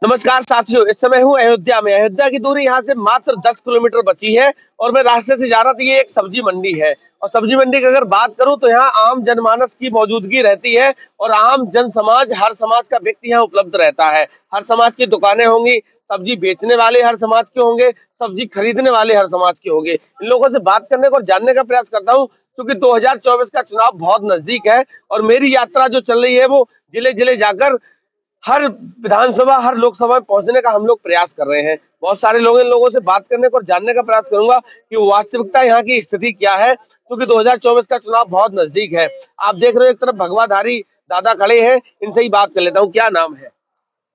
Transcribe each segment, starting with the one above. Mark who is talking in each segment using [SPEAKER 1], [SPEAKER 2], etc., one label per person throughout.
[SPEAKER 1] नमस्कार साथियों, इस समय हूँ अयोध्या में। अयोध्या की दूरी यहाँ से मात्र 10 किलोमीटर बची है और मैं रास्ते से जा रहा था। ये एक सब्जी मंडी है और सब्जी मंडी की अगर बात करूँ तो यहाँ आम जनमानस की मौजूदगी रहती है और आम जन समाज, हर समाज का व्यक्ति यहाँ उपलब्ध रहता है। हर समाज की दुकानें होंगी, सब्जी बेचने वाले हर समाज के होंगे, सब्जी खरीदने वाले हर समाज के होंगे। इन लोगों से बात करने को और जानने का प्रयास करता हूँ क्योंकि 2024 का चुनाव बहुत नजदीक है और मेरी यात्रा जो चल रही है वो जिले जिले जाकर हर विधानसभा, हर लोकसभा में पहुंचने का हम लोग प्रयास कर रहे हैं। बहुत सारे लोग, इन लोगों से बात करने को और जानने का प्रयास करूंगा कि वास्तविकता यहाँ की स्थिति क्या है क्योंकि 2024 का चुनाव बहुत नजदीक है। आप देख रहे हो एक तरफ भगवाधारी दादा खड़े हैं, इनसे ही बात कर लेता हूँ। क्या नाम है?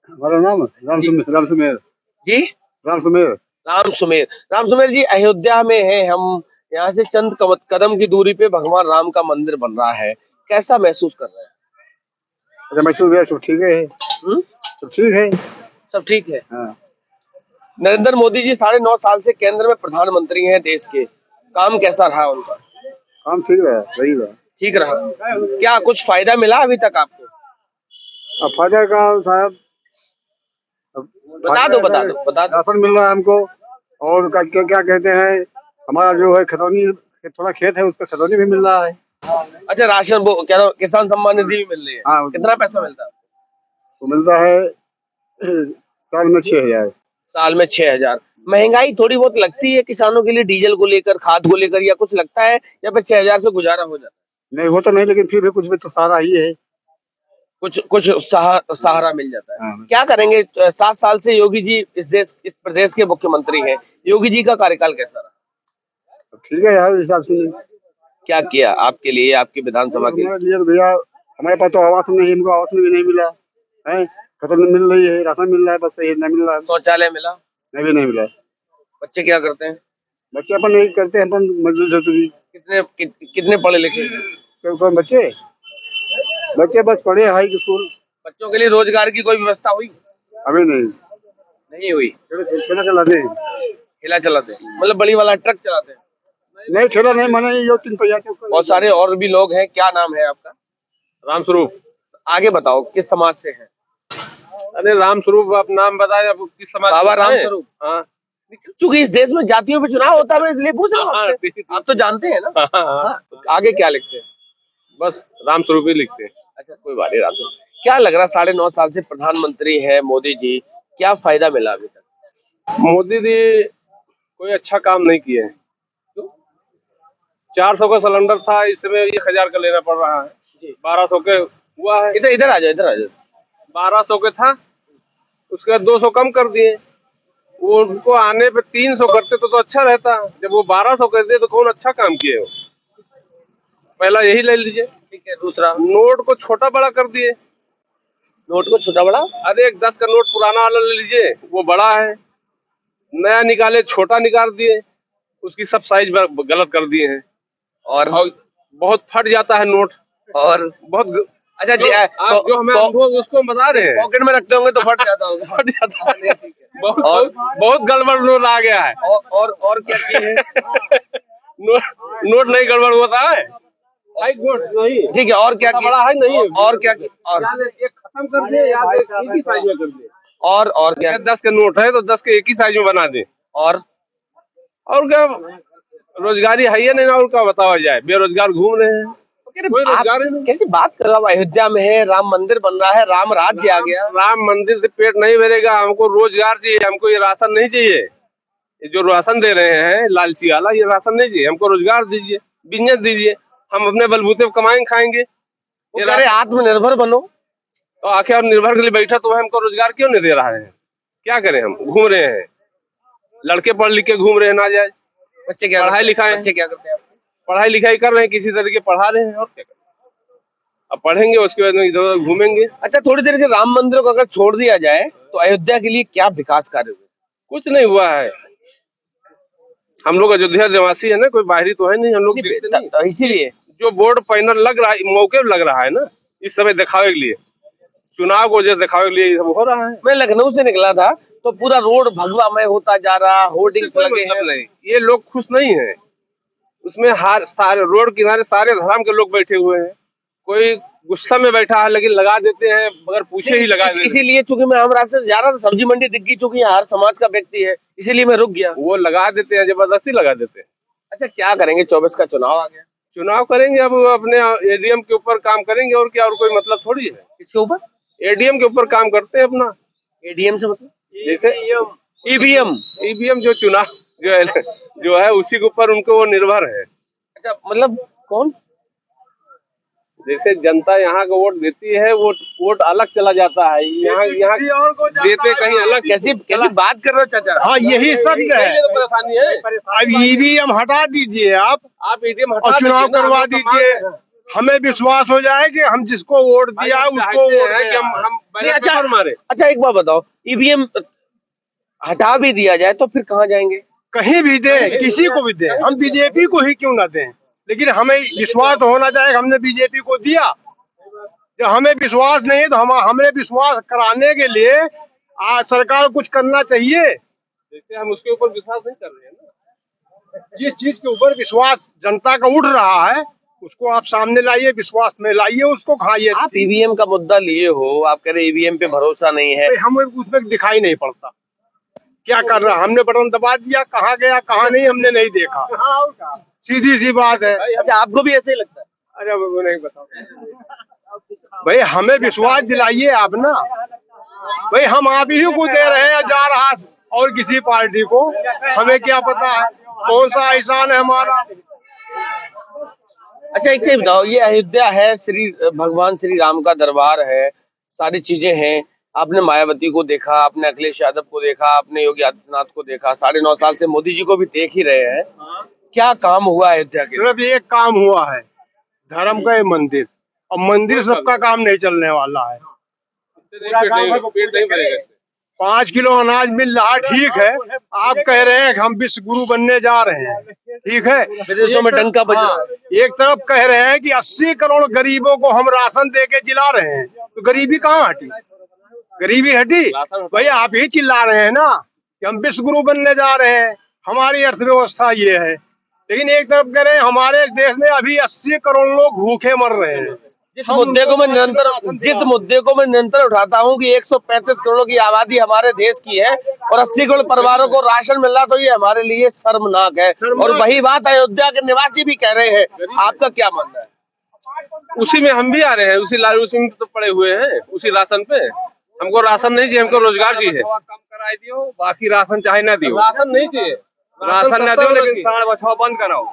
[SPEAKER 2] हमारा नाम राम सुमेर।
[SPEAKER 1] जी,
[SPEAKER 2] राम सुमेर।
[SPEAKER 1] राम सुमेर। राम सुमेर जी, अयोध्या में है हम। यहाँ से चंद कदम की दूरी पे भगवान राम का मंदिर बन रहा है। कैसा महसूस कर रहे हैं?
[SPEAKER 2] अच्छा, मैसूर सब ठीक है। सब ठीक है।
[SPEAKER 1] सब ठीक है।
[SPEAKER 2] हाँ।
[SPEAKER 1] नरेंद्र मोदी जी 9.5 साल से केंद्र में प्रधानमंत्री हैं देश के। काम कैसा रहा उनका?
[SPEAKER 2] काम ठीक रहा, सही रहा।
[SPEAKER 1] ठीक रहा। क्या कुछ फायदा मिला अभी तक आपको?
[SPEAKER 2] अब फायदा का साहब,
[SPEAKER 1] बता दो बता दो बता दो।
[SPEAKER 2] राशन मिल रहा है हमको। और क्या क्या कहते हैं, हमारा जो है खतौनी, थोड़ा खेत है उसका खतौनी भी मिल रहा है।
[SPEAKER 1] अच्छा, राशन वो क्या किसान सम्मान निधि भी मिल रही है?
[SPEAKER 2] हाँ,
[SPEAKER 1] कितना पैसा मिलता है?
[SPEAKER 2] वो मिलता है साल में 6,000।
[SPEAKER 1] साल में 6,000। महंगाई थोड़ी बहुत लगती है किसानों के लिए, डीजल को लेकर, खाद को लेकर, या कुछ लगता है या फिर 6,000 से गुजारा हो जाता है?
[SPEAKER 2] नहीं, वो तो नहीं, लेकिन फिर भी कुछ भी तो सहारा ही है।
[SPEAKER 1] कुछ कुछ सहारा मिल जाता है।
[SPEAKER 2] हाँ।
[SPEAKER 1] क्या करेंगे? 7 साल से योगी जी इस प्रदेश के मुख्यमंत्री हैं। योगी जी का कार्यकाल कैसा रहा?
[SPEAKER 2] ठीक है यार, इस हिसाब से।
[SPEAKER 1] क्या किया आपके लिए, आपकी विधानसभा के लिए?
[SPEAKER 2] हमारे लिए भैया, हमारे पास तो आवास नहीं है, हमको आवास में भी नहीं मिला है। खतौनी मिल रही है, राशन मिल रहा है, बस ये नहीं मिल रहा है।
[SPEAKER 1] शौचालय मिला?
[SPEAKER 2] नहीं मिला।
[SPEAKER 1] बच्चे क्या करते हैं?
[SPEAKER 2] बच्चे अपन नहीं करते हैं, अपन मजदूरी।
[SPEAKER 1] कितने पढ़े लिखे?
[SPEAKER 2] कौन बच्चे? बच्चे बस पढ़े हाई स्कूल।
[SPEAKER 1] बच्चों के लिए रोजगार की कोई व्यवस्था हुई?
[SPEAKER 2] अभी नहीं।
[SPEAKER 1] नहीं हुई।
[SPEAKER 2] ठेला चलाते हैं।
[SPEAKER 1] ठेला चलाते हैं मतलब बड़ी वाला ट्रक चलाते हैं?
[SPEAKER 2] नहीं, ठेला नहीं, माने ये 3 पहिया।
[SPEAKER 1] बहुत सारे और भी लोग हैं। क्या नाम है आपका?
[SPEAKER 3] राम स्वरूप।
[SPEAKER 1] आगे बताओ, किस समाज से हैं?
[SPEAKER 3] अरे राम स्वरूप, आप नाम बताए, आप किस समाज
[SPEAKER 1] बाबा
[SPEAKER 3] से
[SPEAKER 1] राम
[SPEAKER 3] हैं?
[SPEAKER 1] स्वरूप।
[SPEAKER 3] हाँ
[SPEAKER 1] क्योंकि इस देश में जातियों पे चुनाव होता है, मैं इसलिए पूछ रहा हूँ
[SPEAKER 3] हाँ,
[SPEAKER 1] आपसे। आप तो जानते हैं ना।
[SPEAKER 3] हाँ।
[SPEAKER 1] हाँ, आगे क्या लिखते हैं?
[SPEAKER 3] बस राम स्वरूप ही लिखते हैं।
[SPEAKER 1] अच्छा, कोई बात नहीं। राम स्वरूप, क्या लग रहा, 9.5 साल से प्रधानमंत्री है मोदी जी, क्या फायदा मिला अभी तक?
[SPEAKER 3] मोदी जी कोई अच्छा काम नहीं किए हैं। 400 का सिलेंडर था, इस समय 1,000 का लेना पड़ रहा है। 1200 के हुआ है।
[SPEAKER 1] इधर इधर आ जाओ, इधर आ जाओ।
[SPEAKER 3] 1200 के था, उसके बाद 200 कम कर दिए। वो उनको आने पे 300 करते तो अच्छा रहता। जब वो 1200 कर दिए तो कौन अच्छा काम किए हो? पहला यही ले लीजिए।
[SPEAKER 1] ठीक है। दूसरा,
[SPEAKER 3] नोट को छोटा बड़ा कर दिए।
[SPEAKER 1] नोट को छोटा बड़ा?
[SPEAKER 3] अरे 10 का नोट पुराना वाला ले लीजिए, वो बड़ा है। नया निकाले, छोटा निकाल दिए, उसकी सब साइज गलत कर दिए हैं।
[SPEAKER 1] और
[SPEAKER 3] बहुत फट जाता है नोट।
[SPEAKER 1] और
[SPEAKER 3] बहुत
[SPEAKER 1] अच्छा जी,
[SPEAKER 3] आप जो हमें उसको बता रहे हैं,
[SPEAKER 1] पॉकेट में रखते होंगे तो फट जाता होगा।
[SPEAKER 3] फट जाता है। बहुत गड़बड़ नोट आ गया है।
[SPEAKER 1] और क्या किए हैं?
[SPEAKER 3] नोट नहीं गड़बड़ होता है। नोट नहीं।
[SPEAKER 1] ठीक है, और क्या किए?
[SPEAKER 3] बड़ा है नहीं।
[SPEAKER 1] और क्या? और
[SPEAKER 3] एक खत्म कर दिए, या एक ही साइज में कर दिए।
[SPEAKER 1] और क्या?
[SPEAKER 3] 10 के नोट है तो 10 के एक ही साइज में बना दे।
[SPEAKER 1] और
[SPEAKER 3] क्या, रोजगारी है या नहीं ना, और क्या बताया जाए? बेरोजगार घूम रहे हैं, कोई रोजगार ही नहीं।
[SPEAKER 1] कैसी बात कर रहा हूँ? अयोध्या में है, राम मंदिर बन रहा है, राम राज्य आ गया।
[SPEAKER 3] राम मंदिर से पेट नहीं भरेगा, हमको रोजगार चाहिए। हमको ये राशन नहीं चाहिए। ये जो राशन दे रहे हैं लालची वाला, ये राशन नहीं चाहिए हमको। रोजगार दीजिए, बिजनेस दीजिए, हम अपने बलबूते पे कमाएंगे, खाएंगे।
[SPEAKER 1] वो कह रहे आत्मनिर्भर बनो।
[SPEAKER 3] तो आखिर आप निर्भर के लिए बैठा तो हमको रोजगार क्यों नहीं दे रहा है? क्या करें? हम घूम रहे हैं, लड़के पढ़ लिख के घूम रहे हैं ना जाए।
[SPEAKER 1] बच्चे क्या
[SPEAKER 3] पढ़ाई लिखाई,
[SPEAKER 1] बच्चे क्या करते हैं?
[SPEAKER 3] पढ़ाई लिखाई कर रहे हैं, किसी तरीके पढ़ा रहे हैं, और क्या करें? अब पढ़ेंगे, उसके बाद इधर उधर घूमेंगे।
[SPEAKER 1] अच्छा, थोड़ी देर के राम मंदिर को अगर छोड़ दिया जाए तो अयोध्या के लिए क्या विकास कार्य हुए?
[SPEAKER 3] कुछ नहीं हुआ है। हम लोग अयोध्या निवासी है ना, कोई बाहरी तो है नहीं। हम लोग
[SPEAKER 1] तो इसीलिए
[SPEAKER 3] जो बोर्ड पैनल लग रहा है, मौके लग रहा है ना, इस समय दिखावे के लिए, चुनाव को जो दिखावे के लिए ये सब हो रहा है।
[SPEAKER 1] मैं लखनऊ से निकला था तो पूरा रोड भगवामय होता जा रहा, होर्डिंग्स लगे हैं।
[SPEAKER 3] नहीं, ये लोग खुश नहीं है उसमें। सारे रोड किनारे सारे धर्म के लोग बैठे हुए हैं। कोई गुस्सा में बैठा है, लेकिन लगा देते हैं बगैर पूछे ही लगा देते हैं।
[SPEAKER 1] इसीलिए चूंकि मैं हम रास्ते से जा रहा था, सब्जी मंडी दिख गई, चूंकि यहाँ हर समाज का व्यक्ति है, इसीलिए मैं रुक गया।
[SPEAKER 3] वो लगा देते हैं, जबरदस्ती लगा देते हैं।
[SPEAKER 1] अच्छा, क्या करेंगे? 24 का चुनाव आ गया,
[SPEAKER 3] चुनाव करेंगे, अब अपने एडीएम के ऊपर काम करेंगे, और क्या, और कोई मतलब थोड़ी है।
[SPEAKER 1] किसके ऊपर?
[SPEAKER 3] एडीएम के ऊपर काम करते हैं अपना।
[SPEAKER 1] एडीएम से मतलब?
[SPEAKER 3] जैसे
[SPEAKER 1] ईवीएम।
[SPEAKER 3] ईवीएम जो चुनाव जो है उसी के ऊपर उनको वो निर्भर है।
[SPEAKER 1] अच्छा, मतलब कौन?
[SPEAKER 3] जैसे जनता यहाँ को वोट देती है, वोट अलग चला जाता है, यहाँ देते कहीं अलग।
[SPEAKER 1] कैसी बात कर रहे हो चाचा?
[SPEAKER 2] हाँ, यही सत्य है।
[SPEAKER 3] तो परेशानी है।
[SPEAKER 2] अब ईवीएम हटा दीजिए आप
[SPEAKER 3] ईवीएम
[SPEAKER 2] और चुनाव करवा दीजिए, हमें विश्वास हो जाए कि हम जिसको वोट दिया उसको वोट
[SPEAKER 3] है कि हम
[SPEAKER 1] अच्छा
[SPEAKER 3] मारे।
[SPEAKER 1] अच्छा, एक बात बताओ, ईवीएम हटा भी दिया जाए तो फिर कहाँ जाएंगे?
[SPEAKER 2] कहीं भी दे, किसी को भी दे, हम बीजेपी को ही क्यों ना दें, लेकिन हमें विश्वास होना चाहिए। हमने बीजेपी को दिया, जब हमें विश्वास नहीं है तो हमें विश्वास कराने के लिए आज सरकार को कुछ करना चाहिए।
[SPEAKER 3] जैसे हम उसके ऊपर विश्वास नहीं कर रहे हैं ना,
[SPEAKER 2] जिस चीज के ऊपर विश्वास जनता का उठ रहा है उसको आप सामने लाइए, विश्वास में लाइए, उसको खाइए।
[SPEAKER 1] आप ईवीएम का मुद्दा लिए हो, आप कह रहे ईवीएम पे भरोसा नहीं है।
[SPEAKER 2] हमें उसमें दिखाई नहीं पड़ता क्या कर रहा, हमने बटन दबा दिया, कहाँ गया कहाँ नहीं हमने नहीं देखा, सीधी सी बात है।
[SPEAKER 1] अच्छा, आपको भी ऐसे ही लगता है?
[SPEAKER 3] अरे वो नहीं बताओ
[SPEAKER 2] भाई, हमें विश्वास दिलाइए आप ना। भाई, हम आप ही को दे रहे हैं जा रहा और किसी पार्टी को, हमें क्या पता है कौन सा एहसान है हमारा।
[SPEAKER 1] अच्छा, एक चीज बताओ, ये अयोध्या है, भगवान श्री राम का दरबार है, सारी चीजें हैं। आपने मायावती को देखा, आपने अखिलेश यादव को देखा, आपने योगी आदित्यनाथ को देखा, 9.5 साल से मोदी जी को भी देख ही रहे हैं। क्या काम हुआ अयोध्या के?
[SPEAKER 2] सिर्फ एक काम हुआ है, धर्म का ये मंदिर, और मंदिर सबका काम नहीं चलने वाला है। 5 किलो अनाज मिल रहा, ठीक है। आप कह रहे हैं कि हम विश्व गुरु बनने जा रहे हैं, ठीक है।
[SPEAKER 1] विदेशों में डंका बज रहा है।
[SPEAKER 2] एक तरफ कह रहे हैं कि 80 करोड़ गरीबों को हम राशन दे के जिला रहे हैं, तो गरीबी कहाँ हटी? गरीबी हटी? भाई, आप ही चिल्ला रहे हैं ना कि हम विश्व गुरु बनने जा रहे हैं, हमारी अर्थव्यवस्था ये है, लेकिन एक तरफ कह रहे हैं हमारे देश में अभी 80 करोड़ लोग भूखे मर रहे हैं।
[SPEAKER 1] जिस मुद्दे को मैं निरंतर उठाता हूँ कि 135 करोड़ की आबादी हमारे देश की है और 80 करोड़ परिवारों को राशन मिल रहा, तो ये हमारे लिए शर्मनाक है। और वही बात अयोध्या के निवासी भी कह रहे हैं। आपका क्या मानना है?
[SPEAKER 3] उसी में हम भी आ रहे हैं, उसी में तो पड़े हुए हैं, उसी राशन पे। हमको राशन नहीं चाहिए, हमको रोजगार चाहिए। कम कराई दियो, बाकी राशन चाहे ना दियो। राशन नहीं चाहिए, राशन ना दो, लेकिन सांड बछवा बंद कराओ।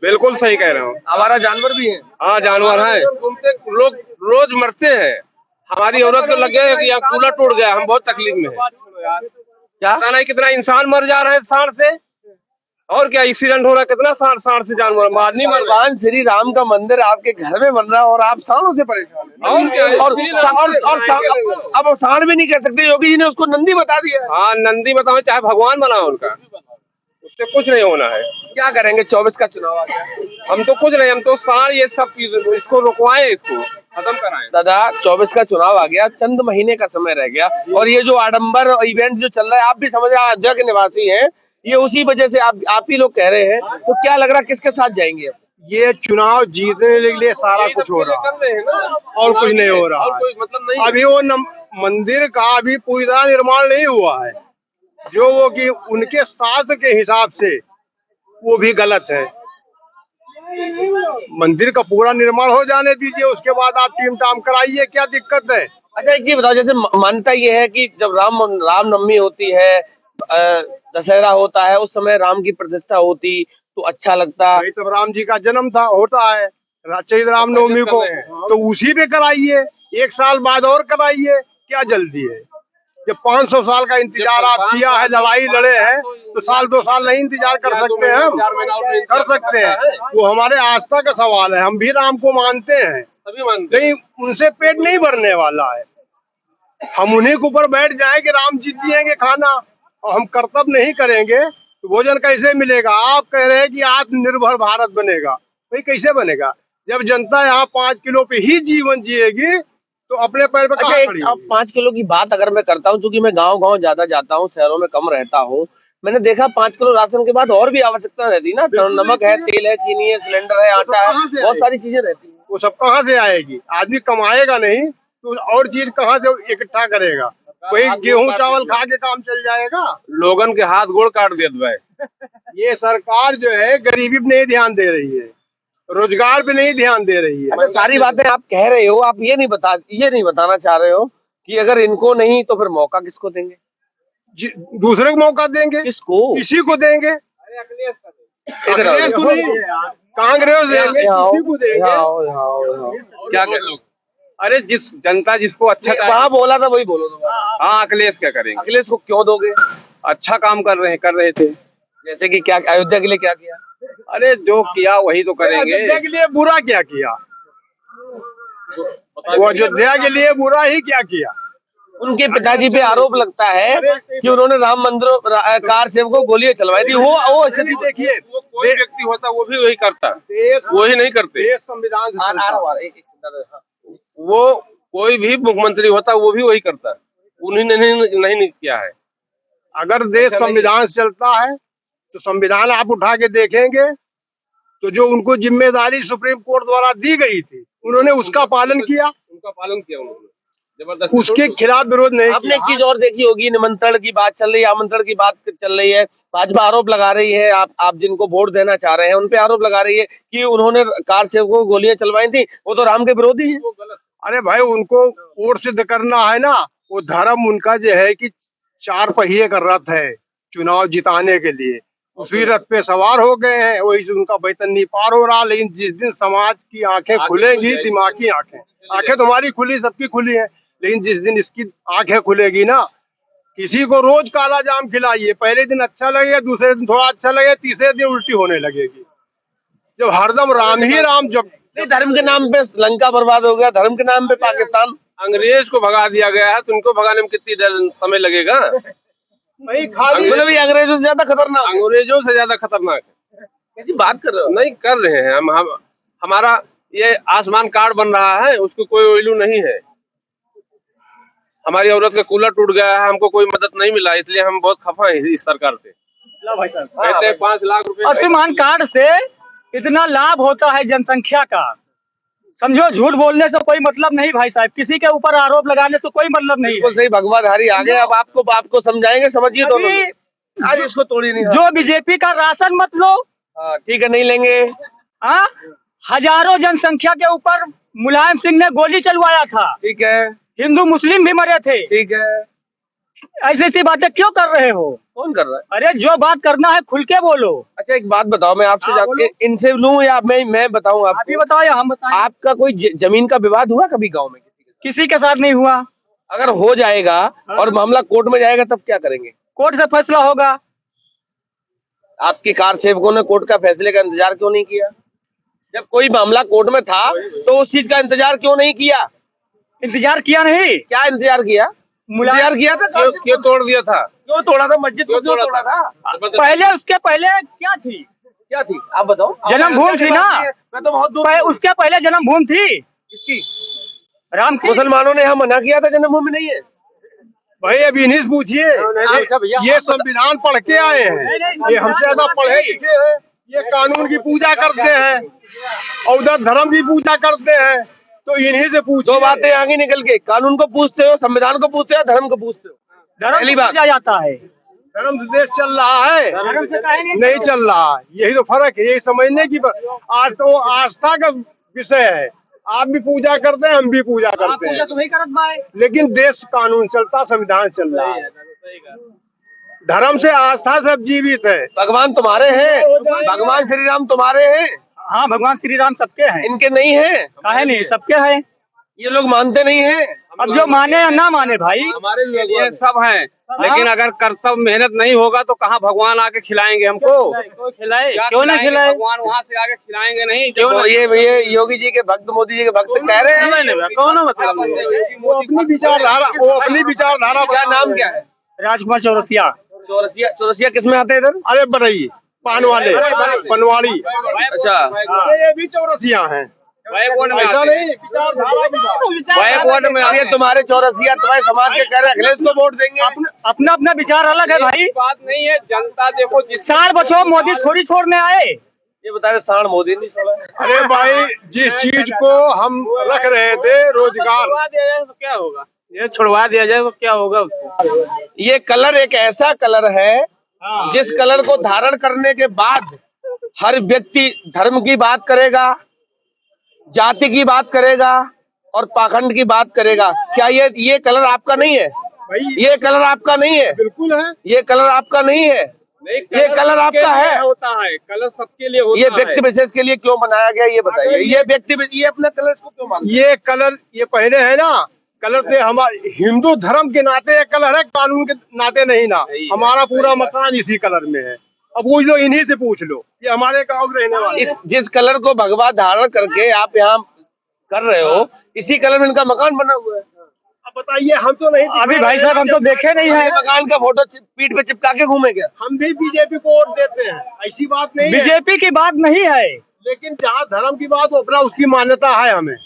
[SPEAKER 3] बिल्कुल सही कह रहे हो।
[SPEAKER 1] हमारा जानवर भी है।
[SPEAKER 3] हाँ, जानवर है, लोग रोज मरते हैं। हमारी औरत को लग गया कि यहाँ कूलर टूट गया, हम बहुत तकलीफ में है। क्या पता नहीं कितना इंसान मर जा रहे हैं सांड से, और क्या एक्सीडेंट हो रहा है, कितना सांड से जानवर मारनी।
[SPEAKER 1] भगवान श्री राम का मंदिर आपके घर में बन रहा है और आप सांडों से परेशान हैं। और अब सांड भी नहीं कह सकते, योगी जी ने उसको नंदी बता दिया।
[SPEAKER 3] हाँ, नंदी बताओ, चाहे भगवान बनाओ, उनका उससे कुछ नहीं होना है।
[SPEAKER 1] क्या करेंगे? 24 का चुनाव आ गया।
[SPEAKER 3] हम तो कुछ नहीं, हम तो सांड ये सब इसको रुकवाएं, इसको खत्म कराएं।
[SPEAKER 1] दादा, 24 का चुनाव आ गया, चंद महीने का समय रह गया, और ये जो आडंबर इवेंट जो चल रहा है, आप भी समझ रहे हैं, अयोध्या के निवासी हैं, ये उसी वजह से आप ही लोग कह रहे हैं। तो क्या लग रहा है किसके साथ जाएंगे?
[SPEAKER 2] ये चुनाव जीतने के लिए सारा कुछ हो रहा है और कुछ नहीं हो रहा है।
[SPEAKER 3] मतलब नहीं,
[SPEAKER 2] अभी वो मंदिर का अभी पूरी तरह निर्माण नहीं हुआ है, जो वो कि उनके शास्त्र के हिसाब से वो भी गलत है। मंदिर का पूरा निर्माण हो जाने दीजिए, उसके बाद आप टीम टाम कराइए, क्या दिक्कत है?
[SPEAKER 1] अच्छा, एक चीज बताओ, जैसे मान्यता ये है कि जब रामनवमी होती है, दशहरा होता है, उस समय राम की प्रतिष्ठा होती तो अच्छा लगता।
[SPEAKER 2] भाई, तब राम जी का जन्म था, होता है चैत्र रामनवमी को, तो उसी पे कराइए, 1 साल बाद और कराइए, क्या जल्दी है? जब 500 साल का इंतजार आप किया है, लड़ाई लड़े हैं, तो साल 2 साल नहीं इंतजार कर सकते हैं? हम कर सकते हैं, वो हमारे आस्था का सवाल है। हम भी राम को मानते हैं, नहीं उनसे पेट नहीं भरने वाला है। हम उन्हीं के ऊपर बैठ जाए कि राम जी दिएंगे खाना, और हम कर्तव्य नहीं करेंगे तो भोजन कैसे मिलेगा? आप कह रहे हैं कि आत्मनिर्भर भारत बनेगा, भाई कैसे बनेगा जब जनता यहाँ 5 किलो पे ही जीवन जिएगी, तो अपने पैर पे कहाँ खड़ी?
[SPEAKER 1] अब 5 किलो की बात अगर मैं करता हूँ, क्योंकि मैं गांव ज्यादा जाता हूँ, शहरों में कम रहता हूँ, मैंने देखा 5 किलो राशन के बाद और भी आवश्यकता रहती है ना, नमक है, तेल है, चीनी है, सिलेंडर है, आटा है, बहुत सारी चीजें रहती है।
[SPEAKER 2] वो सब कहाँ से आएगी? आदमी कमाएगा नहीं तो और चीज कहाँ से इकट्ठा करेगा? वही गेहूं चावल खा के काम चल जाएगा।
[SPEAKER 3] लोगन के हाथ गोड़ काट दिया भाई।
[SPEAKER 2] ये सरकार जो है गरीबी पे नहीं ध्यान दे रही है, रोजगार पे नहीं ध्यान दे रही है।
[SPEAKER 1] अच्छा, सारी बातें आप कह रहे हो, आप ये नहीं बताना चाह रहे हो कि अगर इनको नहीं तो फिर मौका किसको देंगे?
[SPEAKER 2] दूसरे को मौका देंगे,
[SPEAKER 1] किसको?
[SPEAKER 2] किसी को देंगे।
[SPEAKER 1] इधर आओ,
[SPEAKER 2] अखिलेश तो नहीं, कांग्रेस देंगे, किसी को देंगे।
[SPEAKER 3] क्या कर लोग? अरे जिस जनता जिसको अच्छा
[SPEAKER 1] वहाँ बोला था वही बोलो तुम।
[SPEAKER 3] हाँ, अखिलेश क्या करेंगे?
[SPEAKER 1] अखिलेश को क्यों दोगे?
[SPEAKER 3] अच्छा काम कर रहे थे।
[SPEAKER 1] जैसे कि क्या, अयोध्या के लिए क्या किया?
[SPEAKER 3] अरे जो किया वही तो करेंगे।
[SPEAKER 2] अयोध्या के लिए बुरा क्या किया? वो अयोध्या के लिए बुरा ही क्या किया?
[SPEAKER 1] उनके पिताजी पे आरोप लगता है कि उन्होंने राम मंदिर कार सेवकों को गोलियां चलवाई थी। वो स्थिति
[SPEAKER 2] देखिए,
[SPEAKER 3] कोई व्यक्ति होता वो भी वही करता,
[SPEAKER 2] देश
[SPEAKER 3] वही नहीं करते।
[SPEAKER 2] देश संविधान से चलता है।
[SPEAKER 3] वो कोई भी मुख्यमंत्री होता वो भी वही करता, उन्हीं ने नहीं किया है।
[SPEAKER 2] अगर देश संविधान से चलता है तो संविधान आप उठा के देखेंगे तो जो उनको जिम्मेदारी सुप्रीम कोर्ट द्वारा दी गई थी उन्होंने उसका पालन किया।
[SPEAKER 3] उन्होंने जबरदस्ती
[SPEAKER 2] उसके खिलाफ विरोध नहीं
[SPEAKER 1] आपने एक
[SPEAKER 2] किया।
[SPEAKER 1] चीज और देखी होगी, निमंत्रण की बात चल रही है, आमंत्रण की बात चल रही है। भाजपा आरोप लगा रही है, आप जिनको वोट देना चाह रहे हैं उन पे आरोप लगा रही है कि उन्होंने कार सेवकों को गोलियां चलवाई थी, वो तो राम के विरोधी है।
[SPEAKER 2] अरे भाई, उनको वोट सिद्ध करना है ना, वो धर्म उनका जो है कि 4 पहिए का रथ है चुनाव जिताने के लिए, उसी रथ पे सवार हो गए हैं, वही से उनका वेतन नहीं पार हो रहा। लेकिन जिस दिन समाज की आंखें खुलेगी, दिमागी आंखें तुम्हारी खुली, सबकी खुली है, लेकिन जिस दिन इसकी आंखें खुलेगी ना, किसी को रोज काला जाम खिलाइए, पहले दिन अच्छा लगेगा, दूसरे दिन थोड़ा अच्छा लगेगा, तीसरे दिन उल्टी होने लगेगी। जब हरदम राम ही राम, जब
[SPEAKER 1] धर्म के नाम पे लंका बर्बाद हो गया, धर्म के नाम पे पाकिस्तान।
[SPEAKER 3] अंग्रेज को भगा दिया गया है तो उनको भगाने में कितनी समय लगेगा?
[SPEAKER 2] वही खाली
[SPEAKER 1] मतलब ये अंग्रेजों से ज्यादा खतरनाक,
[SPEAKER 3] अंग्रेजों से ज्यादा खतरनाक है।
[SPEAKER 1] किसी बात कर रहे हो?
[SPEAKER 3] नहीं कर रहे हैं हम हमारा ये आयुष्मान कार्ड बन रहा है, उसको कोई वैल्यू नहीं है। हमारी औरत का कूलर टूट गया है, हमको कोई मदद नहीं मिला, इसलिए हम बहुत खफा हैं इस सरकार से। कहते हैं 5 लाख रुपए
[SPEAKER 4] आयुष्मान कार्ड से इतना लाभ होता है जनसंख्या का, समझो। झूठ बोलने से कोई मतलब नहीं भाई साहब, किसी के ऊपर आरोप लगाने से कोई मतलब नहीं है।
[SPEAKER 1] सही भगवाधारी आ गए। अब आपको समझाएंगे, समझिए दोनों। आज इसको तोड़ी नहीं।
[SPEAKER 4] जो बीजेपी का राशन मत लो,
[SPEAKER 1] ठीक है, नहीं लेंगे।
[SPEAKER 4] हाँ, हजारों जनसंख्या के ऊपर मुलायम सिंह ने गोली चलवाया था,
[SPEAKER 1] ठीक है,
[SPEAKER 4] हिंदू मुस्लिम भी मरे थे।
[SPEAKER 1] ठीक है,
[SPEAKER 4] ऐसी ऐसी बातें क्यों कर रहे हो?
[SPEAKER 1] कौन कर रहा है?
[SPEAKER 4] अरे जो बात करना है खुल के बोलो।
[SPEAKER 1] अच्छा, एक बात बताओ, मैं आपसे जाके इनसे लूं या मैं बताऊं
[SPEAKER 4] आप ही बताओ या हम बताएं?
[SPEAKER 1] आपका कोई जमीन का विवाद हुआ कभी गांव में?
[SPEAKER 4] किसी के साथ नहीं हुआ।
[SPEAKER 1] अगर हो जाएगा और मामला कोर्ट में जाएगा तब क्या करेंगे?
[SPEAKER 4] कोर्ट से फैसला होगा।
[SPEAKER 1] आपकी कार सेवकों ने कोर्ट का फैसले का इंतजार क्यों नहीं किया? जब कोई मामला कोर्ट में था तो उस चीज का इंतजार क्यों नहीं किया?
[SPEAKER 4] इंतजार किया नहीं?
[SPEAKER 1] क्या इंतजार किया? इंतजार किया था?
[SPEAKER 3] क्यों तोड़ दिया था?
[SPEAKER 1] क्यों तोड़ा था? मस्जिद को क्यों तोड़ा था?
[SPEAKER 4] पहले उसके पहले क्या थी?
[SPEAKER 1] क्या थी आप बताओ?
[SPEAKER 4] जन्मभूमि थी ना।
[SPEAKER 1] मैं तो बहुत दूर।
[SPEAKER 4] उसके पहले जन्मभूमि थी
[SPEAKER 1] किसकी?
[SPEAKER 4] राम की।
[SPEAKER 1] मुसलमानों ने यहाँ मना किया था जन्मभूमि नहीं है।
[SPEAKER 2] भाई अभी नहीं पूछिए, ये संविधान पढ़ के आए हैं, ये हमसे ज्यादा पढ़े लिखे हैं, ये कानून की पूजा करते हैं और उधर धर्म की पूजा करते हैं, तो इन्हीं से पूछो।
[SPEAKER 1] दो बातें आगे निकल के, कानून को पूछते हो, संविधान को पूछते हो, धर्म को पूछते हो।
[SPEAKER 4] पहली बात जाता है,
[SPEAKER 2] धर्म से देश चल रहा है,
[SPEAKER 4] धर्म से
[SPEAKER 2] नहीं चल रहा है। यही तो फर्क है, यही समझने की। आज तो आस्था का विषय है, आप भी पूजा करते हैं, हम भी पूजा करते हैं, लेकिन देश कानून चलता, संविधान चल रहा है। धर्म से आस्था सब जीवित है।
[SPEAKER 1] भगवान तुम्हारे हैं, भगवान श्री राम तुम्हारे हैं।
[SPEAKER 4] हाँ, भगवान श्री राम सबके हैं।
[SPEAKER 1] इनके नहीं है?
[SPEAKER 4] काहे नहीं, सबके हैं।
[SPEAKER 1] ये लोग मानते नहीं है।
[SPEAKER 4] अब जो माने या ना माने भाई,
[SPEAKER 3] हमारे लिए सब हैं, लेकिन अगर कर्तव्य मेहनत नहीं होगा तो कहाँ भगवान आके खिलाएंगे हमको?
[SPEAKER 4] खिलाए क्यों ना खिलाए?
[SPEAKER 3] भगवान वहाँ से आके खिलाएंगे नहीं?
[SPEAKER 1] तो ये योगी जी के भक्त, मोदी जी के भक्त कह रहे हैं।
[SPEAKER 4] कौन मतलब?
[SPEAKER 2] वो अपनी विचारधारा
[SPEAKER 1] क्या नाम क्या है?
[SPEAKER 4] राजकुमार चौरसिया।
[SPEAKER 1] चौरसिया किस में आते हैं इधर?
[SPEAKER 2] अरे बरई पान वाले, पनवाड़ी।
[SPEAKER 1] अच्छा,
[SPEAKER 2] ये भी चौरसिया हैं। ऐसा नहीं,
[SPEAKER 1] ये तुम्हारे चौरसिया तुम्हारे समाज के कह रहे हैं अखिलेश को वोट देंगे।
[SPEAKER 4] अपना अपना विचार अलग है भाई,
[SPEAKER 3] बात नहीं है। जनता देखो,
[SPEAKER 4] साल बचो मोदी थोड़ी छोड़ने आए।
[SPEAKER 1] ये बता रहे साण मोदी नहीं छोड़ा।
[SPEAKER 2] अरे भाई, जिस चीज को हम रख रहे थे रोजगार,
[SPEAKER 3] तो क्या होगा, ये छुड़वा दिया जाए तो क्या होगा उसको।
[SPEAKER 1] ये कलर एक ऐसा कलर है जिस कलर को धारण करने के बाद हर व्यक्ति धर्म की बात करेगा, जाति की बात करेगा और पाखंड की बात करेगा। क्या ये कलर आपका नहीं है?
[SPEAKER 2] भाई
[SPEAKER 1] ये कलर आपका नहीं है?
[SPEAKER 2] बिल्कुल है।
[SPEAKER 1] ये कलर आपका नहीं है? ये कलर आपका है?
[SPEAKER 3] होता है कलर सबके लिए होता
[SPEAKER 1] ये
[SPEAKER 3] है।
[SPEAKER 1] व्यक्ति विशेष के लिए क्यों बनाया गया ये बताइए। ये अपना कलर को क्यों मानते
[SPEAKER 2] ये कलर ये पहले है ना, कलर से हमारे हिंदू धर्म के नाते एक कलर है, कानून के नाते नहीं ना। हमारा पूरा मकान इसी कलर में है। अब पूछ लो, इन्हीं से पूछ लो, ये हमारे गांव में रहने वाले हैं।
[SPEAKER 1] जिस कलर को भगवा धारण करके आप यहाँ कर रहे हो, इसी कलर में इनका मकान बना हुआ है।
[SPEAKER 2] अब बताइए, हम तो नहीं,
[SPEAKER 4] अभी भाई साहब हम तो देखे नहीं है।
[SPEAKER 1] मकान का फोटो पीठ पे चिपका के घूमे क्या?
[SPEAKER 2] हम भी बीजेपी को वोट देते हैं, ऐसी बात नहीं है।
[SPEAKER 4] बीजेपी की बात नहीं है,
[SPEAKER 2] लेकिन जहाँ धर्म की बात हो, अपना उसकी मान्यता है। हमें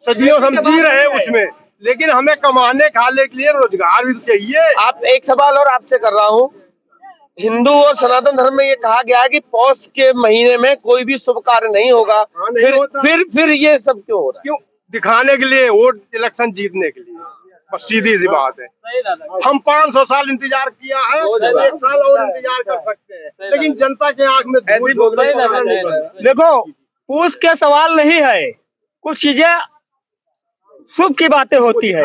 [SPEAKER 2] सदियों से हम जी रहे हैं उसमें, लेकिन हमें कमाने खाने के लिए रोजगार भी चाहिए।
[SPEAKER 1] आप एक सवाल और आपसे कर रहा हूँ, हिंदू और सनातन धर्म में ये कहा गया है कि पौष के महीने में कोई भी शुभ कार्य नहीं होगा।
[SPEAKER 2] नहीं होता।
[SPEAKER 1] फिर ये सब क्यों हो रहा है?
[SPEAKER 2] क्यों? दिखाने के लिए, वोट इलेक्शन जीतने के लिए, बस सीधी सी बात है। हम 500 साल इंतजार किया है, 1 साल और इंतजार कर सकते हैं, लेकिन जनता के आंख में धूल
[SPEAKER 4] देखो पूछ के सवाल नहीं है, कुछ चीजें शुभ की बातें होती है।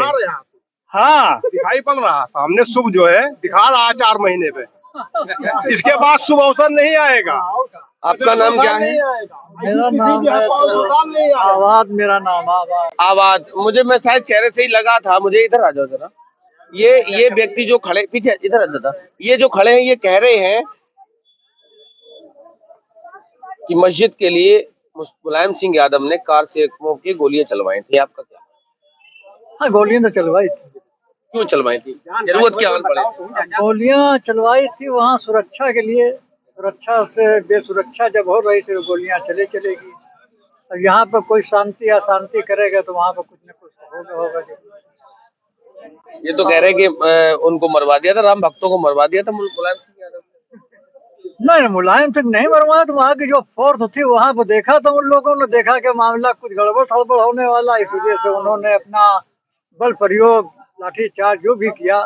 [SPEAKER 4] हाँ
[SPEAKER 2] दिखाई पड़ रहा सामने शुभ जो है, दिखा रहा 4 महीने पे। इसके बाद शुभ अवसर नहीं आएगा।
[SPEAKER 1] आपका नाम क्या है?
[SPEAKER 5] मेरा नाम है आवाज। मेरा नाम
[SPEAKER 1] आवाज। मुझे मैं शायद चेहरे से ही लगा था। मुझे इधर आ जाओ जरा। ये व्यक्ति जो खड़े, पीछे इधर आ जाता, ये जो खड़े हैं ये कह रहे हैं कि मस्जिद के लिए मुलायम सिंह यादव ने कार से की गोलियां चलवाई थी। आपका क्या?
[SPEAKER 5] हाँ, गोलियां तो चलवाई थी।
[SPEAKER 1] क्यों चलवाई थी? जरूरत क्या पड़े?
[SPEAKER 5] गोलियां चलवाई थी वहाँ सुरक्षा के लिए। सुरक्षा से बेसुरक्षा जब हो रही थी तो गोलियां चलेगी। अब यहाँ पर कोई शांति अशांति करेगा तो वहाँ पर कुछ न कुछ तो होगा।
[SPEAKER 1] ये तो कह रहे हैं कि उनको मरवा दिया था, राम भक्तों को मरवा दिया था मुलायम सिंह यादव।
[SPEAKER 5] नहीं, मुलायम सिंह नहीं मरवाया। तो वहाँ की जो फोर्स थी वहाँ पर देखा, तो उन लोगों ने देखा कि मामला कुछ गड़बड़ सड़बड़ होने वाला, इस वजह से उन्होंने अपना बल प्रयोग, लाठीचार्ज जो भी किया।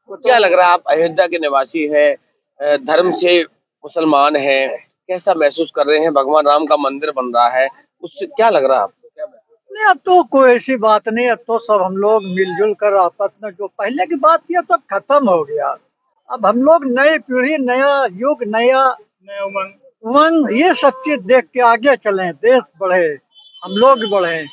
[SPEAKER 1] क्या लग रहा है, आप अयोध्या के निवासी हैं, धर्म से मुसलमान हैं, कैसा महसूस कर रहे हैं? भगवान राम का मंदिर बन रहा है, उससे क्या लग रहा है आपको?
[SPEAKER 5] नहीं, अब तो कोई ऐसी बात नहीं। अब तो सब हम लोग मिलजुल कर आपस में, जो पहले की बात थी अब तो खत्म हो गया। अब हम लोग नई पीढ़ी, नया युग, नया उमंग, ये सब चीज देख के आगे चलें, देश बढ़े, हम लोग बढ़े।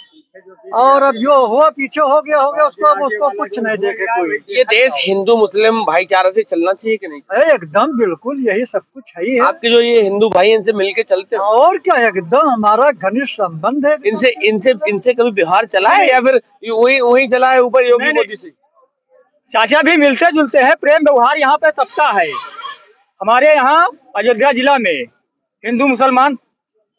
[SPEAKER 5] और अब जो हुआ पीछे हो गया उसको कुछ नहीं देखे कोई।
[SPEAKER 1] ये देश हिंदू मुस्लिम भाईचारा से चलना चाहिए कि नहीं?
[SPEAKER 5] एकदम बिल्कुल, यही सब कुछ है ही है।
[SPEAKER 1] आपके जो ये हिंदू भाई इनसे मिलके चलते हो?
[SPEAKER 5] और क्या, एकदम हमारा घनिष्ठ संबंध है।
[SPEAKER 1] इनसे कभी व्यवहार चला है या फिर वही चला है ऊपर योगी मोदी से?
[SPEAKER 4] चाचा भी मिलते जुलते हैं, प्रेम व्यवहार यहाँ पे सबका है। हमारे यहाँ अयोध्या जिला में हिंदू मुसलमान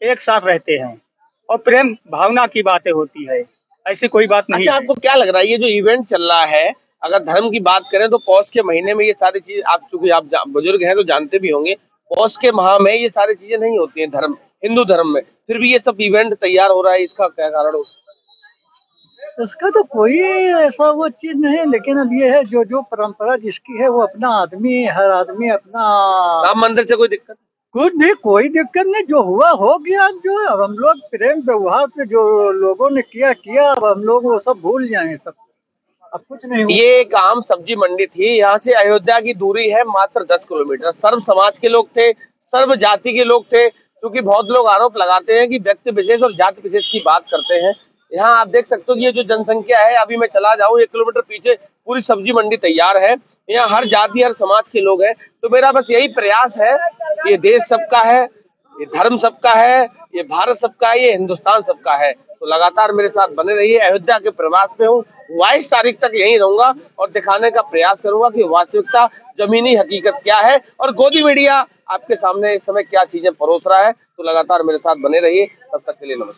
[SPEAKER 4] एक साथ रहते हैं और प्रेम भावना की बातें होती है, ऐसी कोई बात नहीं।
[SPEAKER 1] अच्छा, आपको क्या लग रहा है ये जो इवेंट चल रहा है, अगर धर्म की बात करें तो पौष के महीने में ये सारी चीज, आप चूंकि आप बुजुर्ग हैं तो जानते भी होंगे, पौष के माह में ये सारी चीजें नहीं होती हैं धर्म, हिंदू धर्म में, फिर भी ये सब इवेंट तैयार हो रहा है, इसका क्या कारण हो?
[SPEAKER 5] इसका तो कोई ऐसा वो चीज नहीं, लेकिन अब ये है जो परंपरा जिसकी है वो अपना आदमी, हर आदमी अपना।
[SPEAKER 1] राम मंदिर से कोई दिक्कत?
[SPEAKER 5] कुछ भी कोई दिक्कत नहीं, जो हुआ हो गया। जो अब हम लोग प्रेम व्यवहार से जो लोगों ने किया, अब हम लोग वो सब भूल जाए सब, अब कुछ नहीं हुआ।
[SPEAKER 1] ये एक आम सब्जी मंडी थी, यहाँ से अयोध्या की दूरी है मात्र 10 किलोमीटर। सर्व समाज के लोग थे, सर्व जाति के लोग थे। क्योंकि बहुत लोग आरोप लगाते हैं कि व्यक्ति विशेष और जाति विशेष की बात करते हैं। यहाँ आप देख सकते हो कि ये जो जनसंख्या है, अभी मैं चला जाऊं 1 किलोमीटर पीछे, पूरी सब्जी मंडी तैयार है। यहाँ हर जाति हर समाज के लोग हैं। तो मेरा बस यही प्रयास है, ये देश सबका है, ये धर्म सबका है, ये भारत सबका है, ये हिंदुस्तान सबका है। तो लगातार मेरे साथ बने रहिए। अयोध्या के प्रवास पे हूँ, 22 तारीख तक यहीं रहूंगा और दिखाने का प्रयास करूंगा कि वास्तविकता, जमीनी हकीकत क्या है और गोदी मीडिया आपके सामने इस समय क्या चीजें परोस रहा है। तो लगातार मेरे साथ बने रहिए। तब तक के लिए नमस्कार।